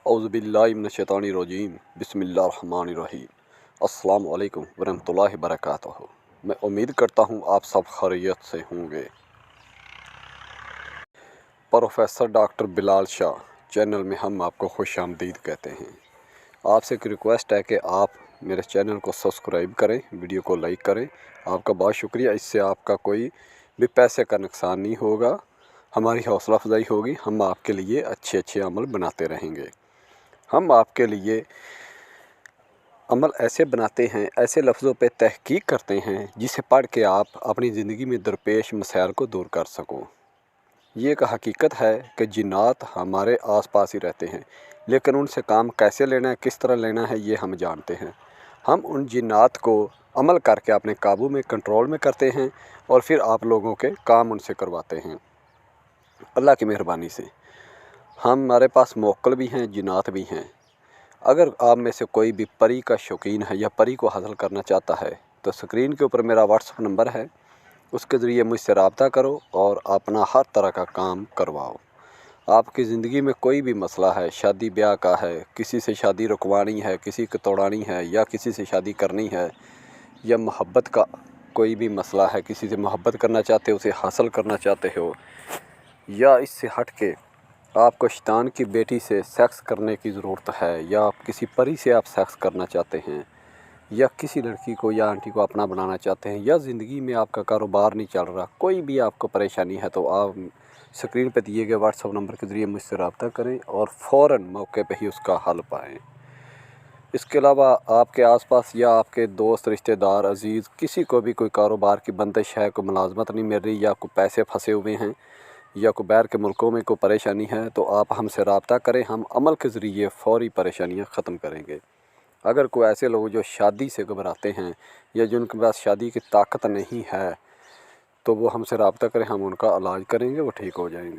औज़ुबिल्लाहिमिनश्शैतानिर्रजीम बिस्मिल्लाहिर्रहमानिर्रहीम। अस्सलाम वालेकुम वरहमतुल्लाहि वबरकातुहू। मैं उम्मीद करता हूँ आप सब खैरियत से होंगे। Professor doctor Bilal Shah channel में हम आपको खुशामदीद कहते हैं। आपसे एक रिक्वेस्ट है कि आप मेरे चैनल को सब्सक्राइब करें, वीडियो को लाइक करें। आपका बहुत शुक्रिया। इससे आपका कोई भी पैसे का नुकसान नहीं होगा, हमारी हौसला अफजाई होगी। हम आपके लिए अच्छे अच्छे अमल बनाते रहेंगे। हम आपके लिए अमल ऐसे बनाते हैं, ऐसे लफ्ज़ों पे तहकीक करते हैं जिसे पढ़ के आप अपनी ज़िंदगी में दरपेश मसाइल को दूर कर सको। ये एक हकीकत है कि जिन्नात हमारे आसपास ही रहते हैं, लेकिन उनसे काम कैसे लेना है, किस तरह लेना है, ये हम जानते हैं। हम उन जिन्नात को अमल करके अपने काबू में, कंट्रोल में करते हैं और फिर आप लोगों के काम उनसे करवाते हैं अल्लाह की मेहरबानी से। हमारे पास मोक्कल भी हैं, जिन्नात भी हैं। अगर आप में से कोई भी परी का शौकीन है या परी को हासिल करना चाहता है तो स्क्रीन के ऊपर मेरा व्हाट्सअप नंबर है, उसके ज़रिए मुझसे रब्ता करो और अपना हर तरह का काम करवाओ। आपकी ज़िंदगी में कोई भी मसला है, शादी ब्याह का है, किसी से शादी रुकवानी है, किसी को तोड़ानी है या किसी से शादी करनी है, या मोहब्बत का कोई भी मसला है, किसी से मोहब्बत करना चाहते हो, उसे हासिल करना चाहते हो, या इससे हट के आपको शैतान की बेटी से सेक्स करने की ज़रूरत है, या आप किसी परी से आप सेक्स करना चाहते हैं, या किसी लड़की को या आंटी को अपना बनाना चाहते हैं, या ज़िंदगी में आपका कारोबार नहीं चल रहा, कोई भी आपको परेशानी है, तो आप स्क्रीन पर दिए गए व्हाट्सअप नंबर के ज़रिए मुझसे रब्ता करें और फ़ौरन मौके पर ही उसका हल पाएँ। इसके अलावा आपके आसपास या आपके दोस्त, रिश्तेदार, अजीज़, किसी को भी कोई कारोबार की बंदिश है, कोई मुलाजमत नहीं मिल रही, या कोई पैसे फंसे हुए हैं, या कोई बाहर के मुल्कों में कोई परेशानी है, तो आप हमसे रब्ता करें। हम अमल के ज़रिए फ़ौरी परेशानियां ख़त्म करेंगे। अगर कोई ऐसे लोग जो शादी से घबराते हैं या जिनके पास शादी की ताकत नहीं है, तो वो हमसे रब्ता करें, हम उनका इलाज करेंगे, वो ठीक हो जाएंगे।